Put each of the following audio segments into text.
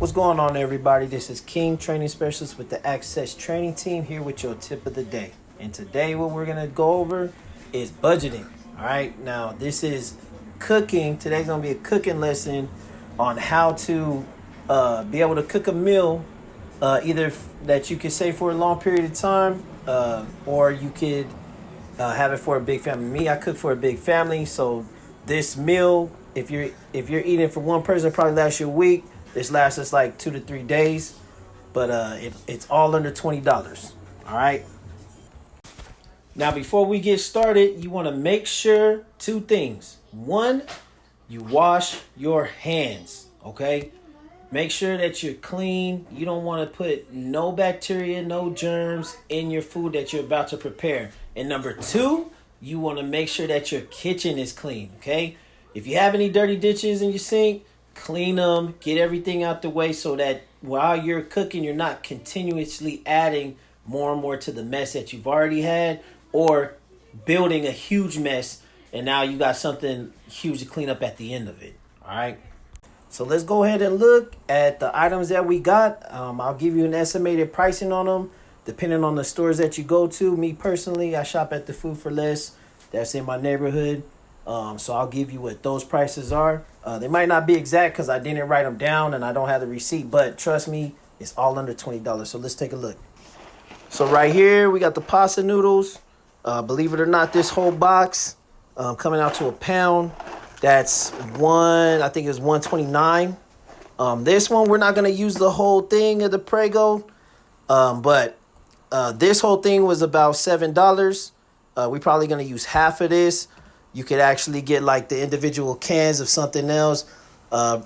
What's going on, everybody? This is King, training specialist with the Access Training Team, here with your tip of the day. And today what we're going to go over is budgeting. All right, now this is cooking. Today's going to be a cooking lesson on how to be able to cook a meal, either that you could save for a long period of time, or you could have it for a big family. Me, I cook for a big family, so this meal, if you're eating for one person, it probably lasts you a week. This lasts us like 2 to 3 days, but it's all under $20. All right. Now, before we get started, you want to make sure two things. One, you wash your hands. Okay. Make sure that you're clean. You don't want to put no bacteria, no germs in your food that you're about to prepare. And number two, you want to make sure that your kitchen is clean. Okay. If you have any dirty dishes in your sink, clean them, get everything out the way so that while you're cooking, you're not continuously adding more and more to the mess that you've already had, or building a huge mess and now you got something huge to clean up at the end of it. All right. So let's go ahead and look at the items that we got. I'll give you an estimated pricing on them depending on the stores that you go to. Me personally, I shop at the Food for Less that's in my neighborhood. So I'll give you what those prices are. They might not be exact because I didn't write them down and I don't have the receipt, but trust me, it's all under $20. So let's take a look. So right here, we got the pasta noodles. Believe it or not, this whole box coming out to £1. That's I think it's $1.29. This one, we're not going to use the whole thing of the Prego, but this whole thing was about $7. We're probably going to use half of this. You could actually get like the individual cans of something else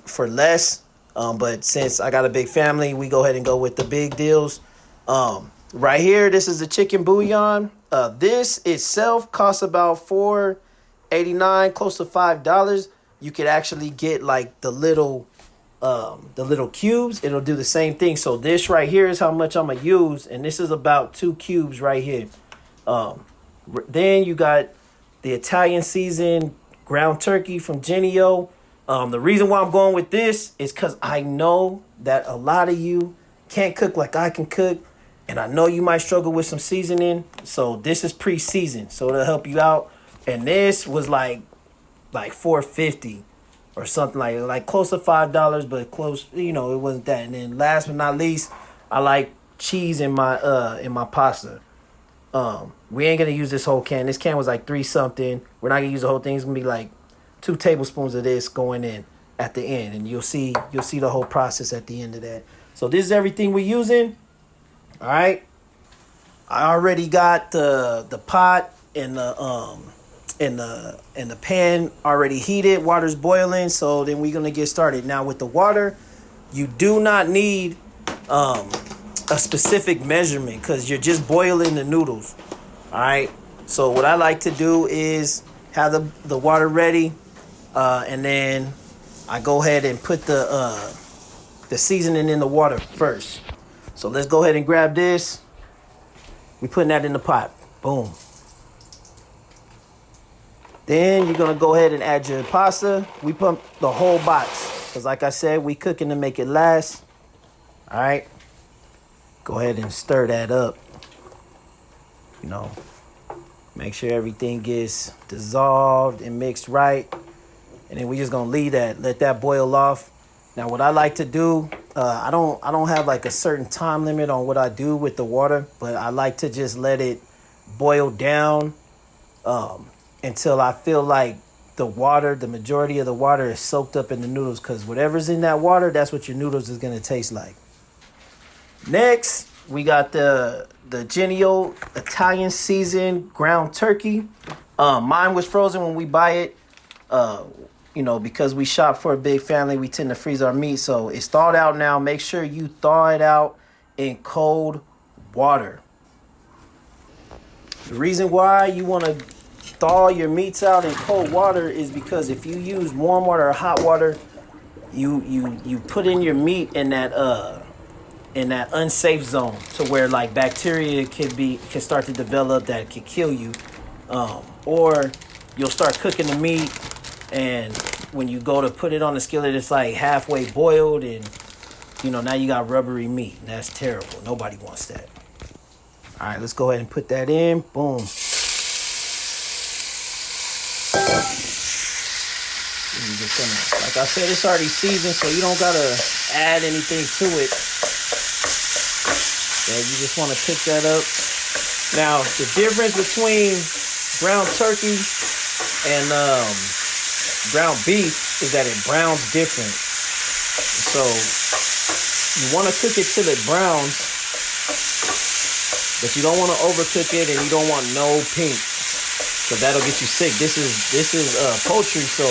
for less. But since I got a big family, we go ahead and go with the big deals. Right here, this is the chicken bouillon. This itself costs about $4.89, close to $5. You could actually get like the little cubes. It'll do the same thing. So this right here is how much I'm gonna use, and this is about 2 cubes right here. Then you got the Italian seasoned ground turkey from Genio. The reason why I'm going with this is because I know that a lot of you can't cook like I can cook. And I know you might struggle with some seasoning. So this is pre-seasoned. So it'll help you out. And this was like $4.50 or something like close to $5, but close, it wasn't that. And then last but not least, I like cheese in my pasta. We ain't gonna use this whole can. This can was like 3 something. We're not gonna use the whole thing. It's gonna be like 2 tablespoons of this going in at the end, and you'll see the whole process at the end of that. So this is everything we're using. All right. I already got the pot and the pan already heated. Water's boiling, so then we're gonna get started. Now with the water, you do not need a specific measurement because you're just boiling the noodles. All right. So what I like to do is have the water ready, and then I go ahead and put the seasoning in the water first. So let's go ahead and grab this. We're putting that in the pot. Boom. Then you're gonna go ahead and add your pasta. We pump the whole box because, like I said, we cooking to make it last. All right. Go ahead and stir that up. Make sure everything gets dissolved and mixed right. And then we just gonna let that boil off. Now, what I like to do, I don't have like a certain time limit on what I do with the water, but I like to just let it boil down until I feel like the majority of the water is soaked up in the noodles, because whatever's in that water, that's what your noodles is gonna taste like. Next, we got the Genio Italian seasoned ground turkey. Mine was frozen when we buy it. Because we shop for a big family, we tend to freeze our meat. So it's thawed out now. Make sure you thaw it out in cold water. The reason why you want to thaw your meats out in cold water is because if you use warm water or hot water, you put in your meat in that unsafe zone to where like bacteria can start to develop that could kill you, or you'll start cooking the meat, and when you go to put it on the skillet, it's like halfway boiled, and now you got rubbery meat. That's terrible. Nobody wants that. All right, let's go ahead and put that in. Boom. You're just gonna, like I said, it's already seasoned, so you don't gotta add anything to it. So you just want to pick that up. Now, the difference between ground turkey and ground beef is that it browns different. So you want to cook it till it browns, but you don't want to overcook it, and you don't want no pink, because that'll get you sick. This is poultry, so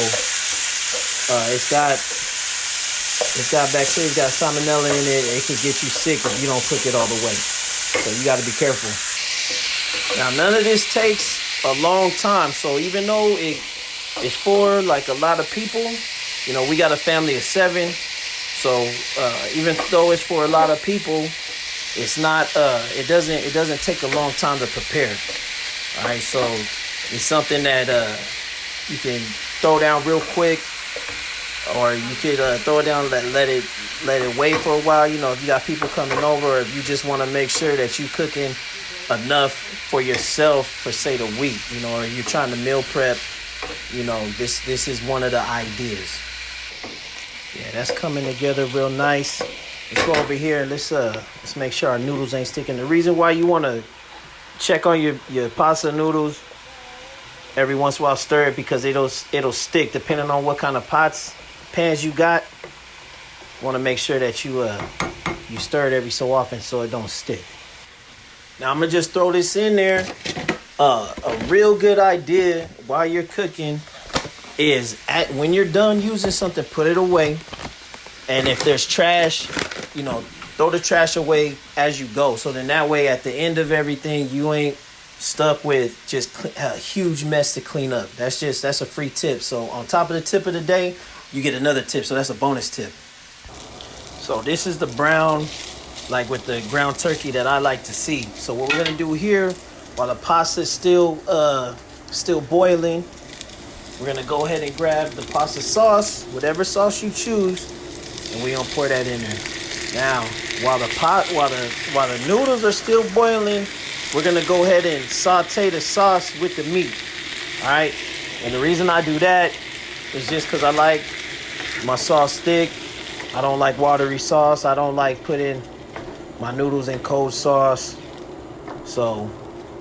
it's got bacteria, it's got salmonella in it. It could get you sick if you don't cook it all the way. So you got to be careful. Now, none of this takes a long time. So even though it's for like a lot of people, we got a family of 7. So even though it's for a lot of people, it's not. It doesn't take a long time to prepare. All right. So it's something that you can throw down real quick. Or you could throw it down, let it wait for a while. If you got people coming over, or if you just want to make sure that you cooking enough for yourself for, say, the week, or you're trying to meal prep, this is one of the ideas. Yeah, that's coming together real nice. Let's go over here and let's make sure our noodles ain't sticking. The reason why you want to check on your pasta noodles every once in a while, stir it, because it'll stick depending on what kind of pans you got. Want to make sure that you stir it every so often so it don't stick. Now I'm gonna just throw this in there. A real good idea while you're cooking is when you're done using something, put it away. And if there's trash, throw the trash away as you go. So then that way, at the end of everything, you ain't stuck with just a huge mess to clean up. That's a free tip. So on top of the tip of the day, you get another tip. So that's a bonus tip. So this is the brown, like with the ground turkey, that I like to see. So what we're gonna do here, while the pasta is still boiling, we're gonna go ahead and grab the pasta sauce, whatever sauce you choose, and we're gonna pour that in there. Now, while the noodles are still boiling, we're gonna go ahead and saute the sauce with the meat. All right, and the reason I do that is just because I like my sauce thick. I don't like watery sauce. I don't like putting my noodles in cold sauce. So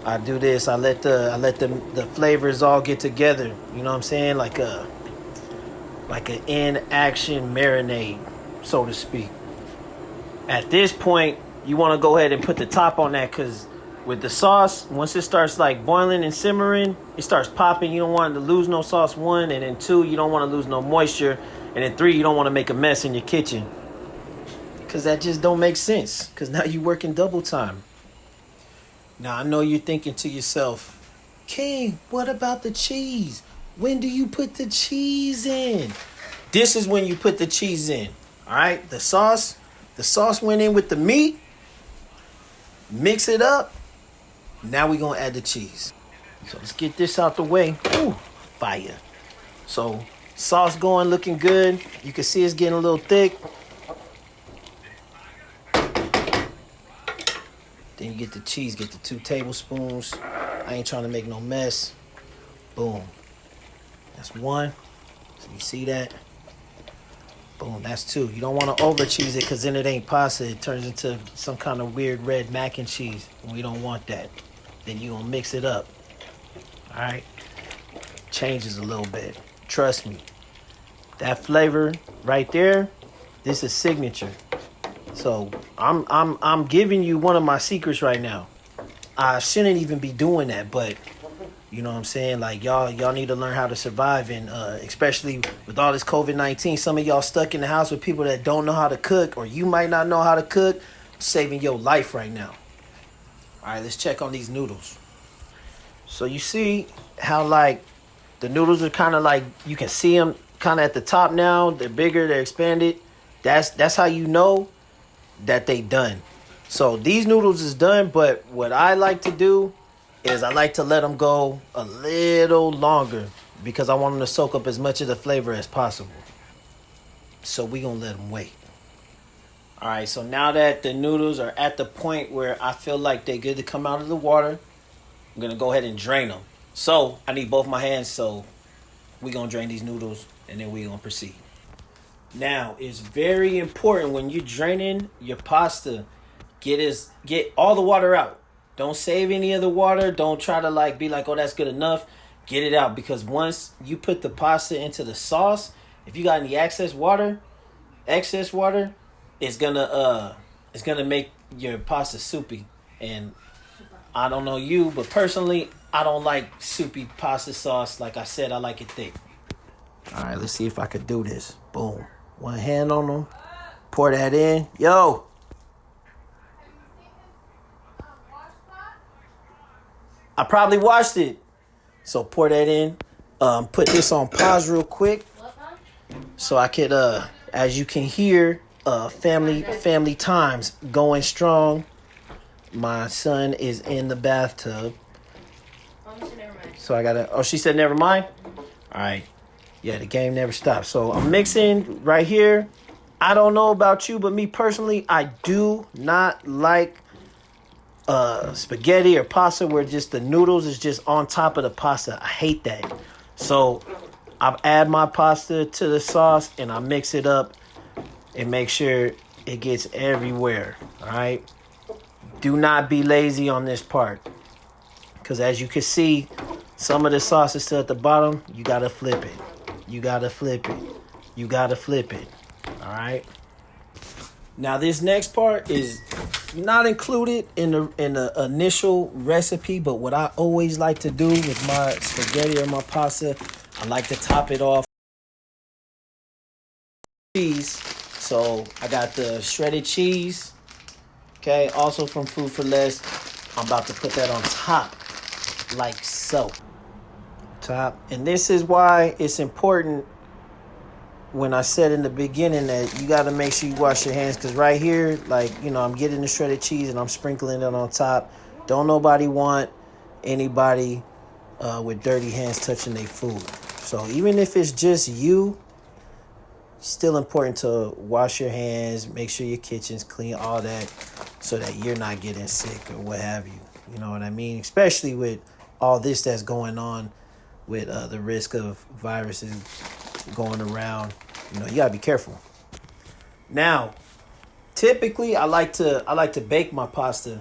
I do this. I let the flavors all get together. You know what I'm saying? Like an in-action marinade, so to speak. At this point, you want to go ahead and put the top on that, because with the sauce, once it starts like boiling and simmering, it starts popping. You don't want to lose no sauce, 1, and then 2, you don't want to lose no moisture, and then 3, you don't want to make a mess in your kitchen, because that just don't make sense, because now you're working double time. Now, I know you're thinking to yourself, King, what about the cheese? When do you put the cheese in? This is when you put the cheese in. All right, the sauce went in with the meat. Mix it up. Now we're going to add the cheese. So let's get this out the way. Ooh, fire. So sauce going, looking good. You can see it's getting a little thick. Then you get the cheese, get the 2 tablespoons. I ain't trying to make no mess. Boom. That's 1. So you see that? Boom, that's 2. You don't want to over cheese it, because then it ain't pasta. It turns into some kind of weird red mac and cheese. And we don't want that. Then you're going to mix it up. All right? Changes a little bit. Trust me. That flavor right there, this is signature. So I'm giving you one of my secrets right now. I shouldn't even be doing that, but you know what I'm saying? Like y'all need to learn how to survive, and especially with all this COVID-19, some of y'all stuck in the house with people that don't know how to cook, or you might not know how to cook. I'm saving your life right now. All right, let's check on these noodles. So you see how like the noodles are kind of like, you can see them kind of at the top now. They're bigger, they're expanded. That's how you know that they done. So these noodles is done, but what I like to do is I like to let them go a little longer, because I want them to soak up as much of the flavor as possible. So we gonna let them wait. All right, so now that the noodles are at the point where I feel like they're good to come out of the water, I'm gonna go ahead and drain them. So I need both my hands, so we're gonna drain these noodles and then we're gonna proceed. Now it's very important when you're draining your pasta, get all the water out. Don't save any of the water. Don't try to like be like, oh, that's good enough. Get it out, because once you put the pasta into the sauce, if you got any excess water, it's gonna make your pasta soupy. And I don't know you, but personally, I don't like soupy pasta sauce. Like I said, I like it thick. All right, let's see if I could do this. Boom. One hand on them. Pour that in. Yo. I probably watched it. So pour that in. Put this on pause real quick. So I could, as you can hear, family times going strong. My son is in the bathtub. So I gotta, oh, she said never mind? All right. Yeah, the game never stops. So I'm mixing right here. I don't know about you, but me personally, I do not like spaghetti or pasta where just the noodles is just on top of the pasta. I hate that. So I add my pasta to the sauce and I mix it up and make sure it gets everywhere. All right. Do not be lazy on this part, because as you can see, some of the sauce is still at the bottom. You gotta flip it. You gotta flip it. You gotta flip it. All right. Now this next part is not included in the initial recipe, but what I always like to do with my spaghetti or my pasta, I like to top it off cheese. So I got the shredded cheese. Okay, also from Food for Less. I'm about to put that on top, like so. Top. And this is why it's important when I said in the beginning that you got to make sure you wash your hands, because right here, like, you know, I'm getting the shredded cheese and I'm sprinkling it on top. Don't nobody want anybody with dirty hands touching their food. So even if it's just you, still important to wash your hands, make sure your kitchen's clean, all that, so that you're not getting sick or what have you. You know what I mean? Especially with all this that's going on with the risk of viruses going around. You know, you gotta be careful. Now, typically I like to bake my pasta.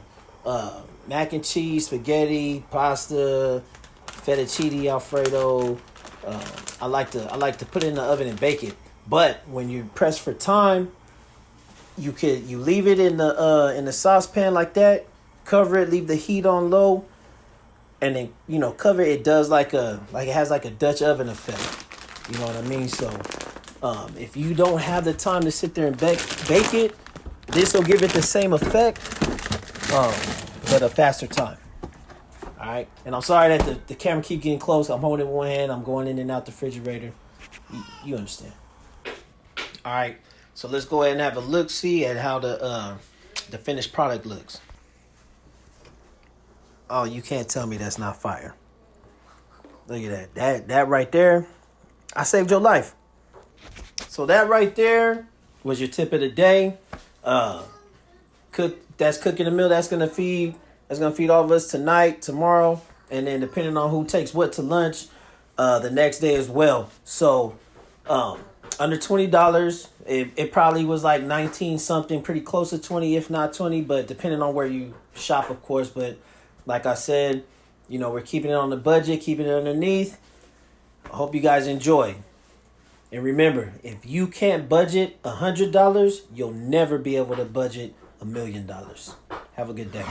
Mac and cheese, spaghetti, pasta, fettuccine alfredo. I like to put it in the oven and bake it. But when you press for time, you leave it in the saucepan like that, cover it, leave the heat on low, and then, you know, cover it. It does like it has like a Dutch oven effect. You know what I mean? So if you don't have the time to sit there and bake it, this will give it the same effect, but a faster time. All right. And I'm sorry that the camera keep getting close. I'm holding one hand. I'm going in and out the refrigerator. You understand? All right, so let's go ahead and have a look-see at how the finished product looks. Oh, you can't tell me that's not fire. Look at that. That right there, I saved your life. So that right there was your tip of the day. That's cooking a meal that's gonna feed all of us tonight, tomorrow, and then depending on who takes what to lunch, the next day as well. So under $20. It probably was like 19 something, pretty close to 20, if not 20, but depending on where you shop, of course. But like I said, you know, we're keeping it on the budget, keeping it underneath. I hope you guys enjoy. And remember, if you can't budget $100, you'll never be able to budget $1 million. Have a good day.